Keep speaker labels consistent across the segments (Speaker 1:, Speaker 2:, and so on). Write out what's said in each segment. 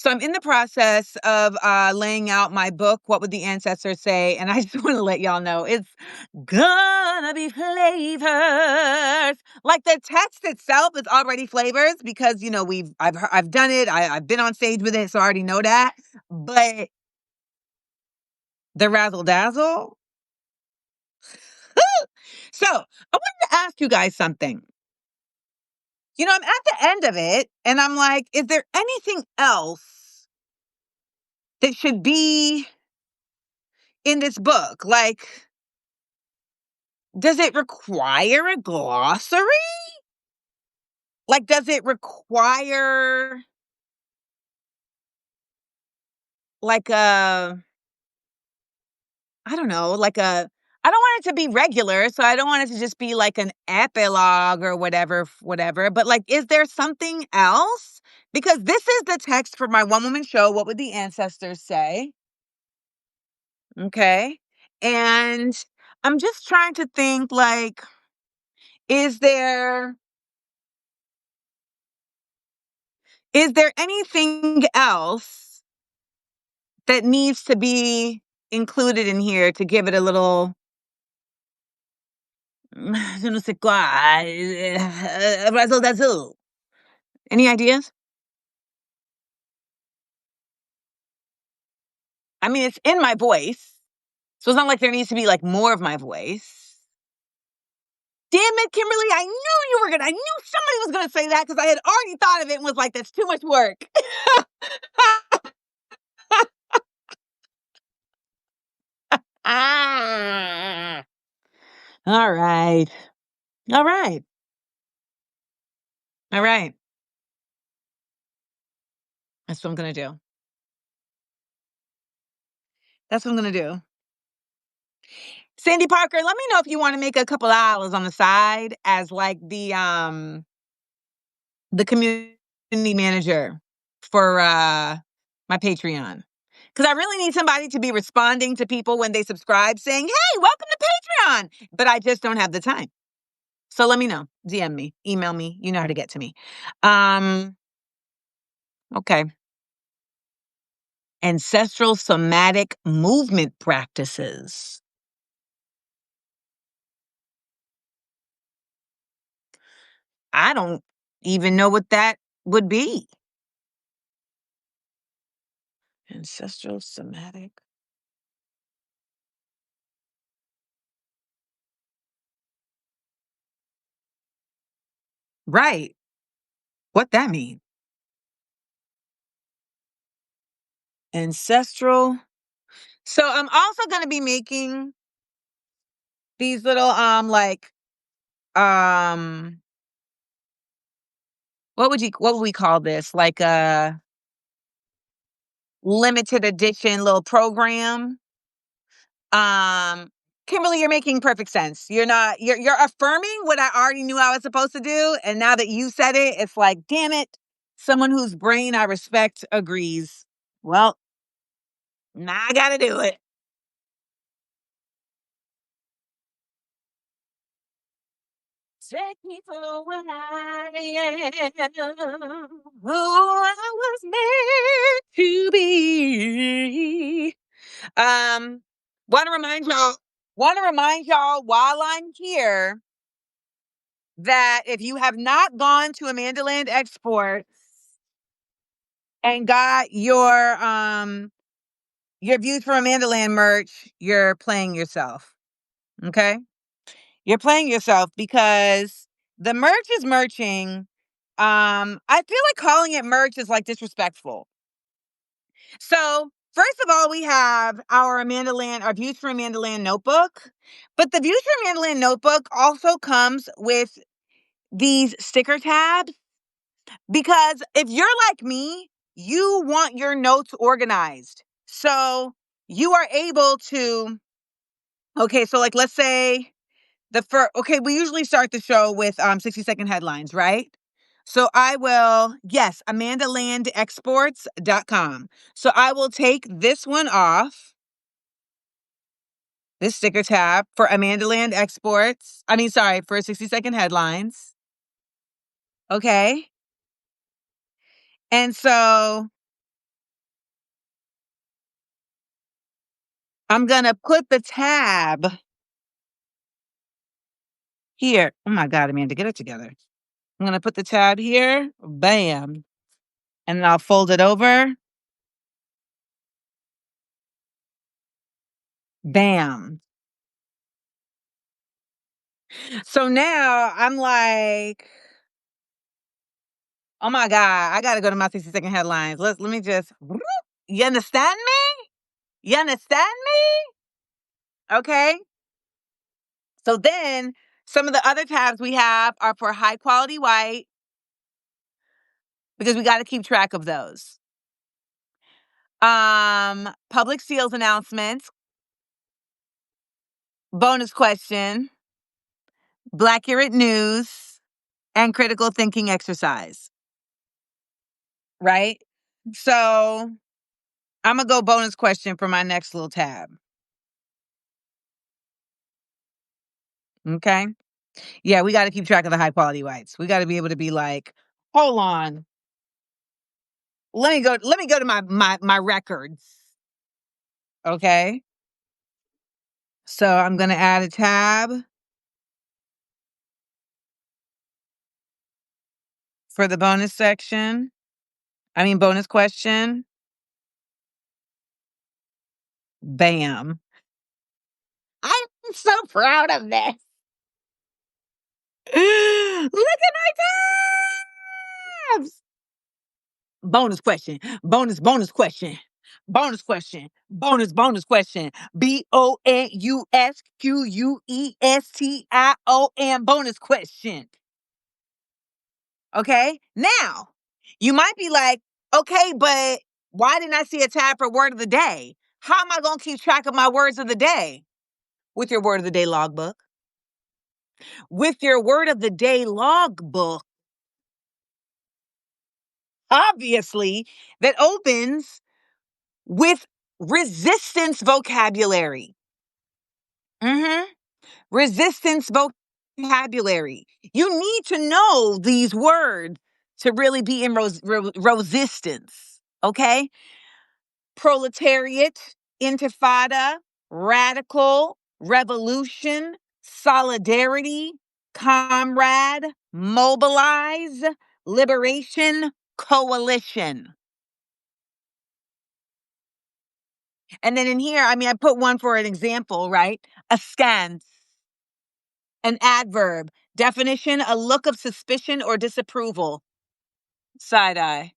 Speaker 1: So I'm in the process of laying out my book, What Would the Ancestors Say? And I just want to let y'all know it's gonna be flavors. Like the text itself is already flavors because I've done it. I've been on stage with it, so I already know that. But the razzle dazzle. So I wanted to ask you guys something. I'm at the end of it, and I'm like, is there anything else that should be in this book? Like, does it require a glossary? Like, does it require like I don't know, I don't want it to be regular, so I don't want it to just be like an epilogue or whatever. But like, is there something else? Because this is the text for my one woman show. What would the ancestors say? Okay. And I'm just trying to think like, is there is there anything else that needs to be included in here to give it a little je ne sais quoi, razzle dazzle. Any ideas? I mean, it's in my voice, so it's not like there needs to be like more of my voice. Damn it, Kimberly! I knew somebody was gonna say that because I had already thought of it and was like, "That's too much work." Ah. All right. All right. All right. That's what I'm gonna do. That's what I'm gonna do. Sandy Parker, let me know if you want to make a couple dollars on the side as like the community manager for my Patreon. Because I really need somebody to be responding to people when they subscribe saying, "Hey, welcome to Patreon." But I just don't have the time. So let me know. DM me, email me. You know how to get to me. Um, okay. Ancestral somatic movement practices. I don't even know what that would be. Ancestral somatic. Right. What that mean? Ancestral. So I'm also going to be making these little um what would we call this? Like a limited edition little program. Um Kimberly, you're making perfect sense. You're affirming what I already knew I was supposed to do, and now that you said it, it's like, damn it, someone whose brain I respect agrees. Well, now I got to do it. Take me for what I am, who I was meant to be. Um, want to remind y'all while I'm here that if you have not gone to Amanda Land Exports and got your Views from Amanda Land merch, you're playing yourself. Okay? You're playing yourself because the merch is merching. I feel like calling it merch is like disrespectful. So, first of all, we have our Views from Amanda Land notebook. But the Views from Amanda Land notebook also comes with these sticker tabs because if you're like me, you want your notes organized. So, you are able to, okay, so like let's say we usually start the show with 60-second headlines, right? So I will, yes, amandalandexports.com. So I will take this one off, this sticker tab for Amanda Land Exports. For 60-second headlines. Okay. And so I'm gonna put the tab here. Oh my God, Amanda, get it together. I'm gonna put the tab here. Bam. And then I'll fold it over. Bam. So now I'm like, oh my God, I gotta go to my 60-second headlines. Let me just, you understand me? You understand me? Okay. So then some of the other tabs we have are for high quality white, because we got to keep track of those. Public seals announcements, bonus question, Blackurate news, and critical thinking exercise. Right? So I'm gonna go bonus question for my next little tab. Okay. Yeah, we got to keep track of the high quality whites. We got to be able to be like, hold on. Let me go to my records. Okay. So I'm gonna add a tab for the bonus section. Bonus question. Bam. I'm so proud of this. Look at my tabs. Bonus question. Bonus question. Bonus question. Bonus question. BONUSQUESTION. Bonus question. Okay? Now, you might be like, okay, but why didn't I see a tab for word of the day? How am I going to keep track of my words of the day? With your word of the day logbook. With your word of the day logbook, obviously, that opens with resistance vocabulary. Resistance vocabulary. You need to know these words to really be in resistance. Okay? Proletariat, intifada, radical, revolution, solidarity, comrade, mobilize, liberation, coalition. And then in here, I put one for an example, right? Askance, an adverb. Definition, a look of suspicion or disapproval. Side eye.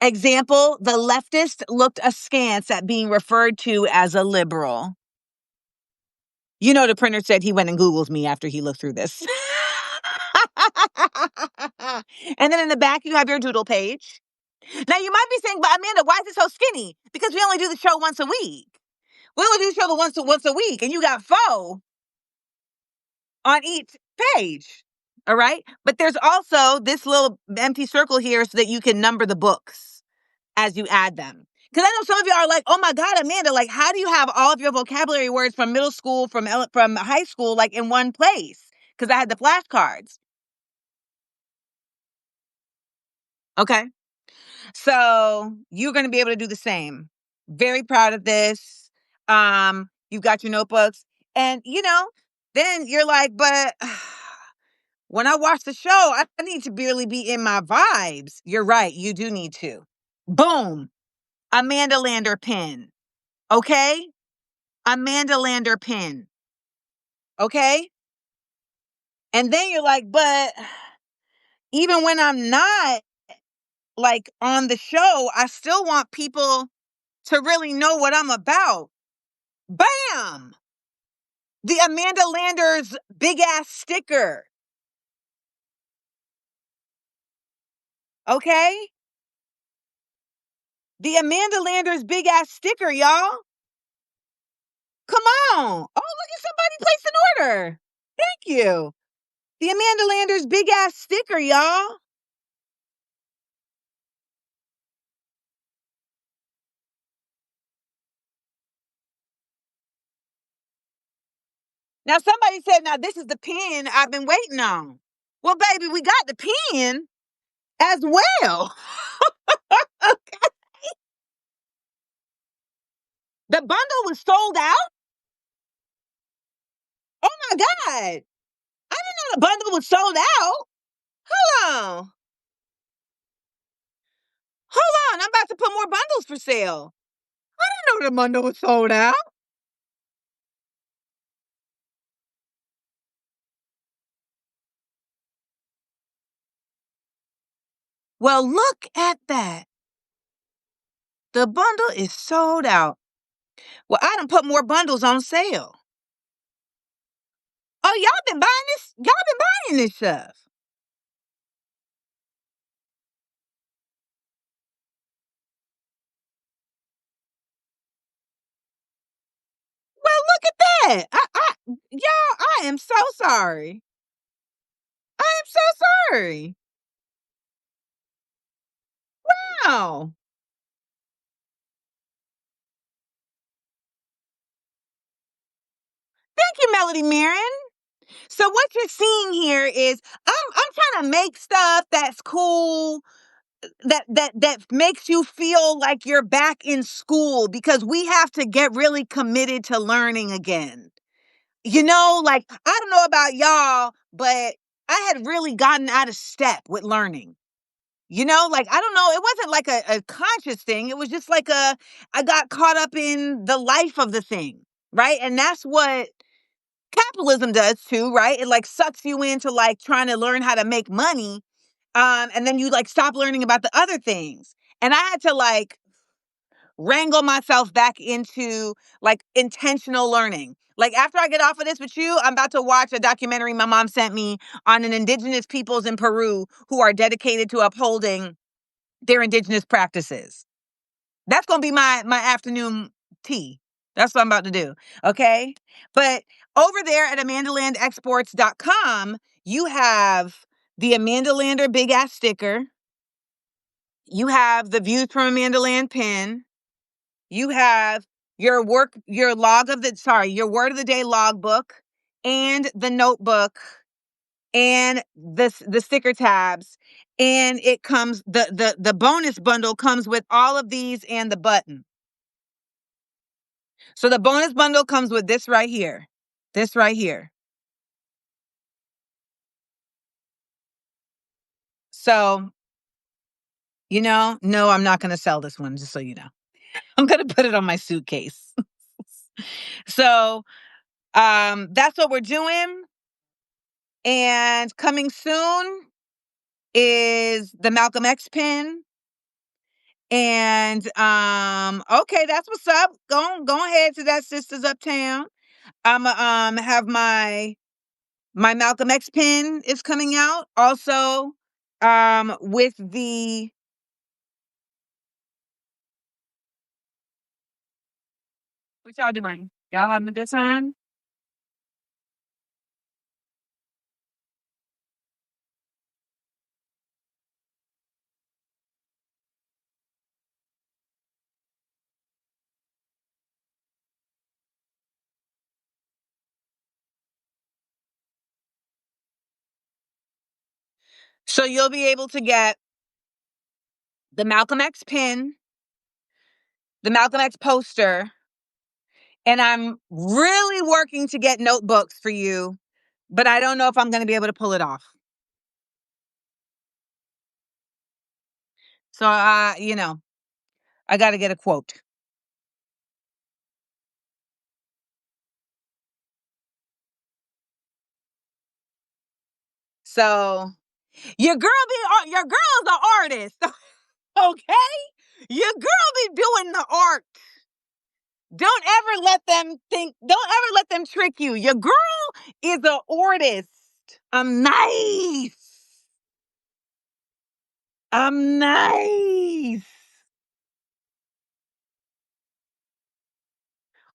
Speaker 1: Example, the leftist looked askance at being referred to as a liberal. You know, the printer said he went and Googled me after he looked through this. And then in the back, you have your doodle page. Now, you might be saying, but Amanda, why is it so skinny? Because we only do the show once a week. We only do the show once a week, and you got 4 on each page. All right? But there's also this little empty circle here so that you can number the books as you add them. Because I know some of you are like, oh my God, Amanda, like, how do you have all of your vocabulary words from middle school, from high school, like in one place? Because I had the flashcards. Okay. So you're going to be able to do the same. Very proud of this. You've got your notebooks. And, then you're like, but when I watch the show, I need to really be in my vibes. You're right. You do need to. Boom. Amanda Lander pin. Okay? Amanda Lander pin. Okay? And then you're like, but even when I'm not like on the show, I still want people to really know what I'm about. Bam! The Amanda Landers big ass sticker. Okay? The Amanda Landers big ass sticker, y'all. Come on. Oh, look at somebody place an order. Thank you. The Amanda Landers big ass sticker, y'all. Now, somebody said, now this is the pen I've been waiting on. Well, baby, we got the pen as well. Okay. The bundle was sold out? Oh my God. I didn't know the bundle was sold out. Hold on. Hold on. I'm about to put more bundles for sale. I didn't know the bundle was sold out. Well, look at that. The bundle is sold out. Well, I done put more bundles on sale. Oh, y'all been buying this? Y'all been buying this stuff. Well, look at that. Y'all, I am so sorry. I am so sorry. Wow. Thank you, Melody Marin. So what you're seeing here is I'm trying to make stuff that's cool, that makes you feel like you're back in school because we have to get really committed to learning again. Like I don't know about y'all, but I had really gotten out of step with learning. Like I don't know, it wasn't like a conscious thing. It was just like I got caught up in the life of the thing, right? And that's what capitalism does too, right? It like sucks you into like trying to learn how to make money. And then you like stop learning about the other things. And I had to like wrangle myself back into like intentional learning. Like after I get off of this with you, I'm about to watch a documentary my mom sent me on an indigenous peoples in Peru who are dedicated to upholding their indigenous practices. That's gonna be my afternoon tea. That's what I'm about to do. Okay. But over there at amandalandexports.com, you have the Amanda Lander big ass sticker. You have the Views from Amanda Land pin. You have your your word of the day logbook and the notebook and the sticker tabs. And it comes the bonus bundle comes with all of these and the button. So the bonus bundle comes with this right here. This right here. So, no, I'm not going to sell this one, just so you know. I'm going to put it on my suitcase. So, that's what we're doing. And coming soon is the Malcolm X pin. And okay, that's what's up. Go ahead to that Sisters Uptown. I'm have my Malcolm X pin is coming out also with the what y'all doing? Y'all having a good time? So you'll be able to get the Malcolm X pin, the Malcolm X poster, and I'm really working to get notebooks for you, but I don't know if I'm going to be able to pull it off. So I got to get a quote. So your girl's an artist, okay? Your girl be doing the art. Don't ever let them trick you. Your girl is an artist. I'm nice. I'm nice.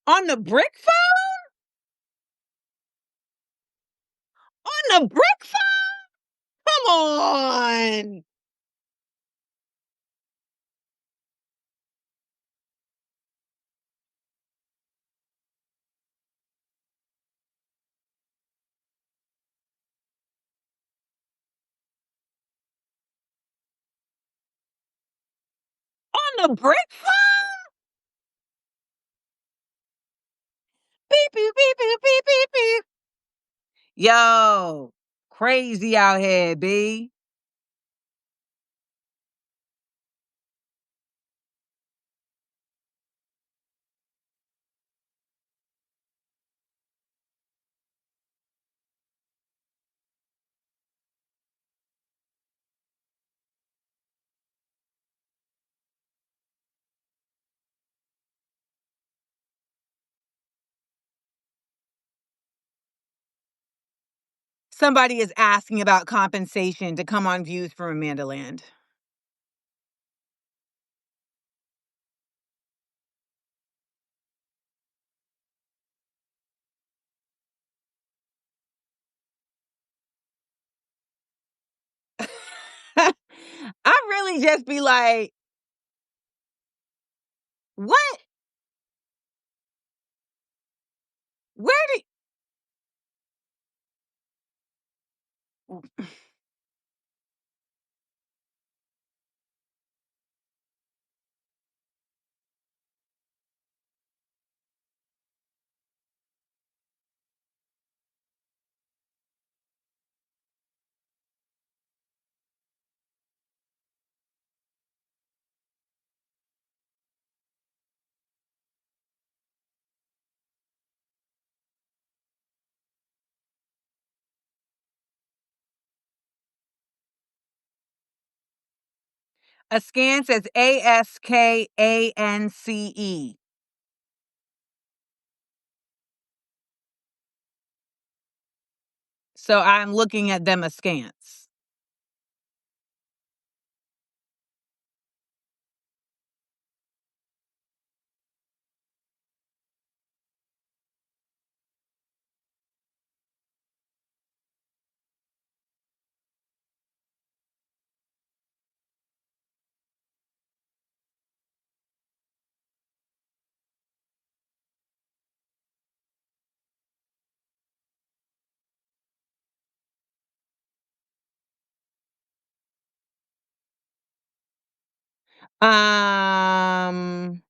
Speaker 1: On the brick phone? On the brick phone? Come on. On the brick phone? beep, boop, beep, boop, beep, beep, beep. Yo, crazy out here, B. Somebody is asking about compensation to come on Views from Amanda Land. I really just be like, what? Where did Askance as Askance. So I'm looking at them askance. Um,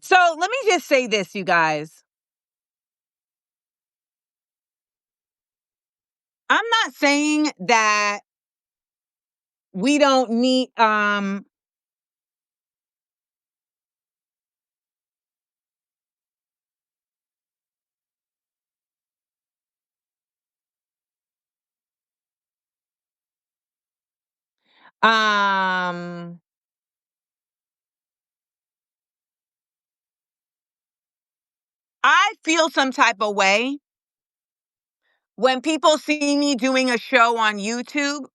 Speaker 1: so let me just say this, you guys. I'm not saying that we don't need um I feel some type of way when people see me doing a show on YouTube.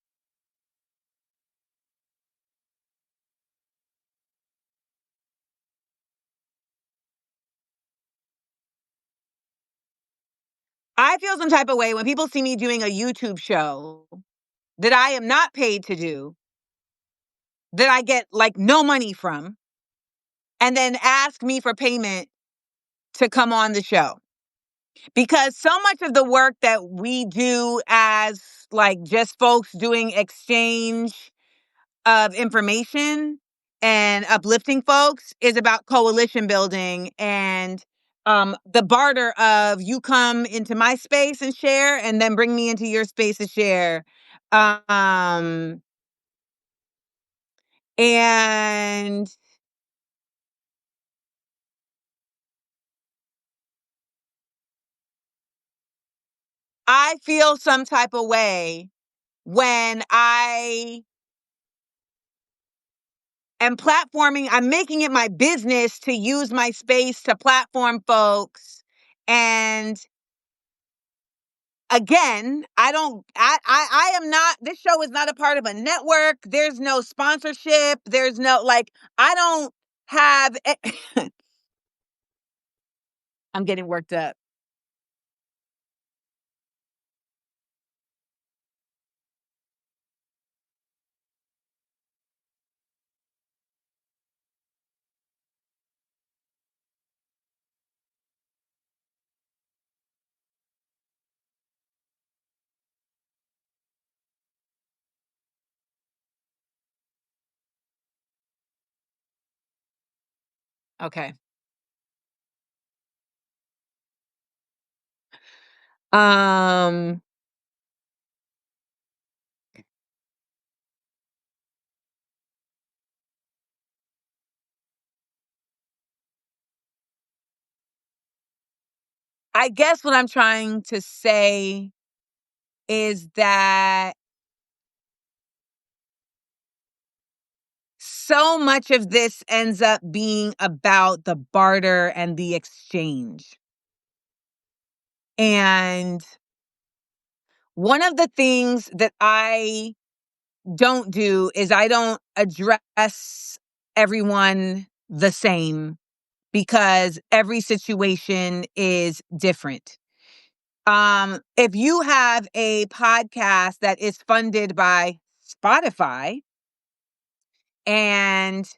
Speaker 1: I feel some type of way when people see me doing a YouTube show that I am not paid to do, that I get like no money from, and then ask me for payment to come on the show. Because so much of the work that we do as like just folks doing exchange of information and uplifting folks is about coalition building and the barter of you come into my space and share and then bring me into your space to share. Um, and I feel some type of way when I am platforming, I'm making it my business to use my space to platform folks. And again, I am not, this show is not a part of a network. There's no sponsorship. There's no, like, I don't have, I'm getting worked up. Okay. Um, I guess what I'm trying to say is that so much of this ends up being about the barter and the exchange. And one of the things that I don't do is I don't address everyone the same because every situation is different. If you have a podcast that is funded by Spotify and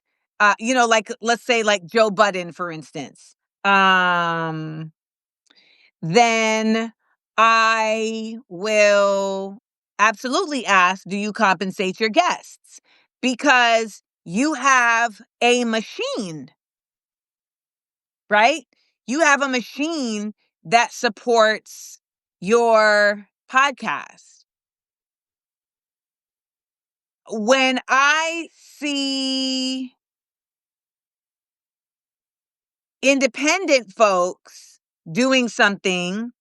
Speaker 1: like let's say like Joe Budden, for instance, um, then I will absolutely ask, do you compensate your guests? Because you have a machine, right? You have a machine that supports your podcast. When I see independent folks doing something,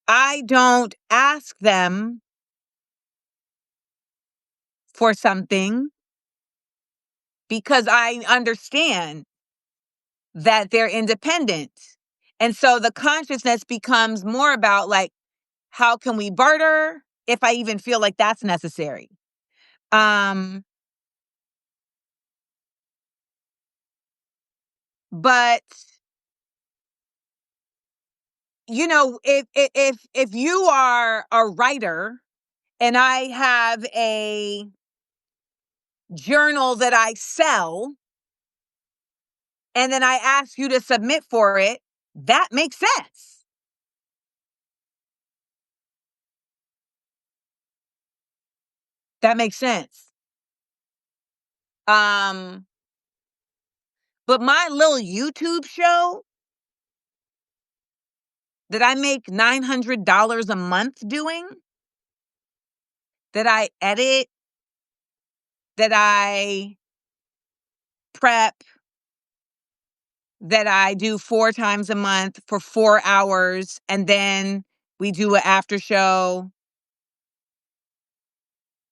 Speaker 1: I don't ask them for something because I understand that they're independent. And so the consciousness becomes more about like, how can we barter if I even feel like that's necessary? Um, but if you are a writer and I have a journal that I sell and then I ask you to submit for it, that makes sense. That makes sense. Um, but my little YouTube show that I make $900 a month doing, that I edit, that I prep, that I do 4 times a month for 4 hours, and then we do an after show.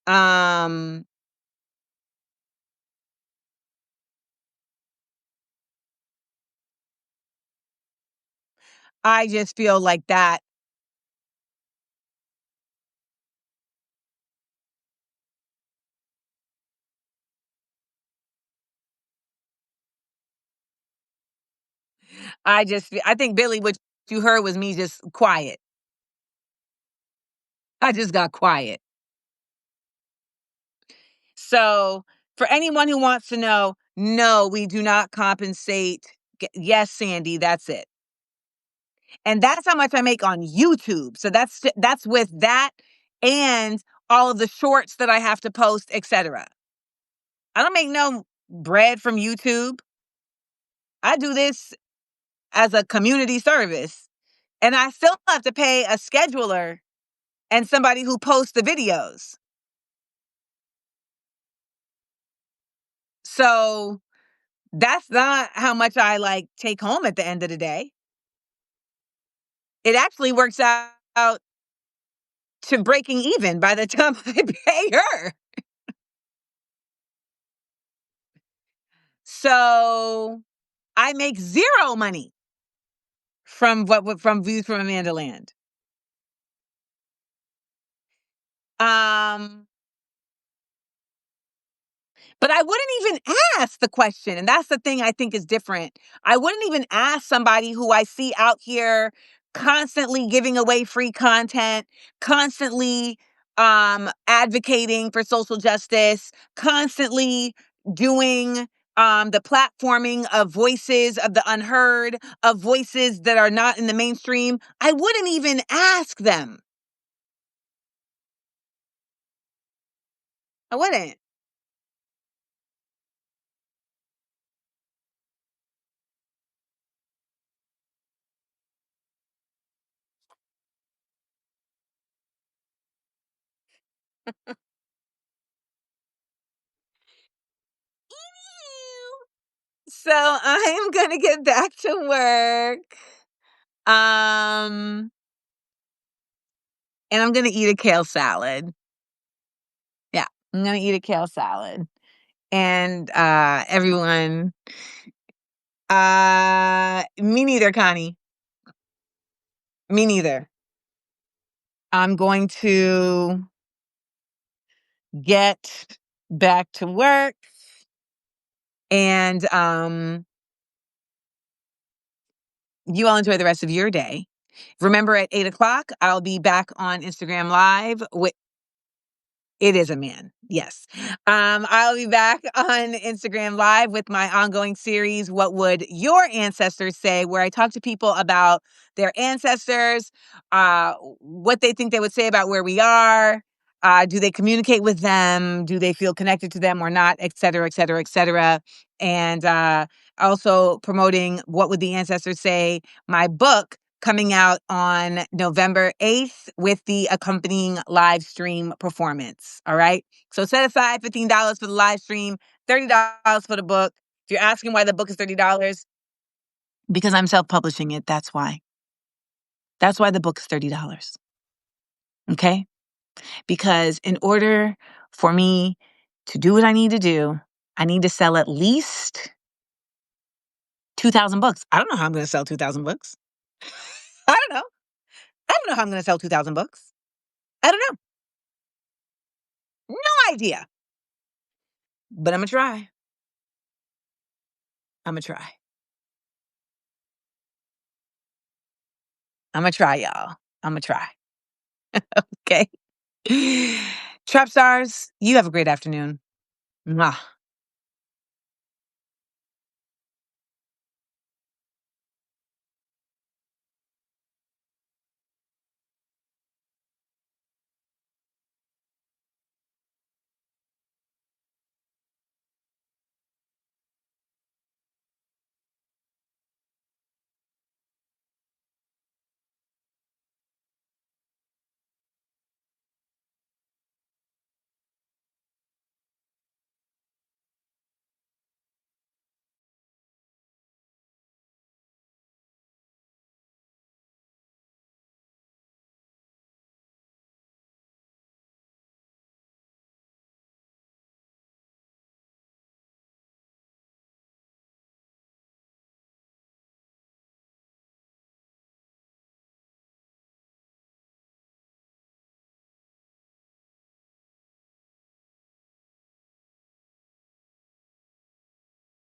Speaker 1: Um, I just feel like that I think, Billy, what you heard was me just quiet. I just got quiet. So, for anyone who wants to know, no, we do not compensate. Yes, Sandy, that's it. And that's how much I make on YouTube. So that's with that and all of the shorts that I have to post, etc. I don't make no bread from YouTube. I do this as a community service, and I still have to pay a scheduler and somebody who posts the videos. So that's not how much I like take home at the end of the day. It actually works out to breaking even by the time I pay her. So I make 0 money from Views from Amanda Land. Um, but I wouldn't even ask the question, and that's the thing I think is different. I wouldn't even ask somebody who I see out here constantly giving away free content, constantly advocating for social justice, constantly doing the platforming of voices of the unheard, of voices that are not in the mainstream. I wouldn't even ask them. I wouldn't. So I am gonna get back to work. Um, and I'm gonna eat a kale salad. Yeah, I'm gonna eat a kale salad. And everyone, me neither, Connie. Me neither. I'm going to get back to work and you all enjoy the rest of your day. Remember at 8 o'clock, I'll be back on Instagram Live with it is a man. Yes. I'll be back on Instagram Live with my ongoing series, What Would Your Ancestors Say? Where I talk to people about their ancestors, what they think they would say about where we are. Do they communicate with them? Do they feel connected to them or not? Et cetera, et cetera, et cetera. And also promoting What Would the Ancestors Say? My book coming out on November 8th with the accompanying live stream performance. All right. So set aside $15 for the live stream, $30 for the book. If you're asking why the book is $30, because I'm self publishing it. That's why. That's why the book is $30. Okay. Because in order for me to do what I need to do, I need to sell at least 2,000 books. I don't know how I'm going to sell 2,000 books. I don't know. I don't know how I'm going to sell 2,000 books. I don't know. No idea. But Imma try. Imma try. Imma try, y'all. Imma try. Okay? Trap stars, you have a great afternoon. Mwah.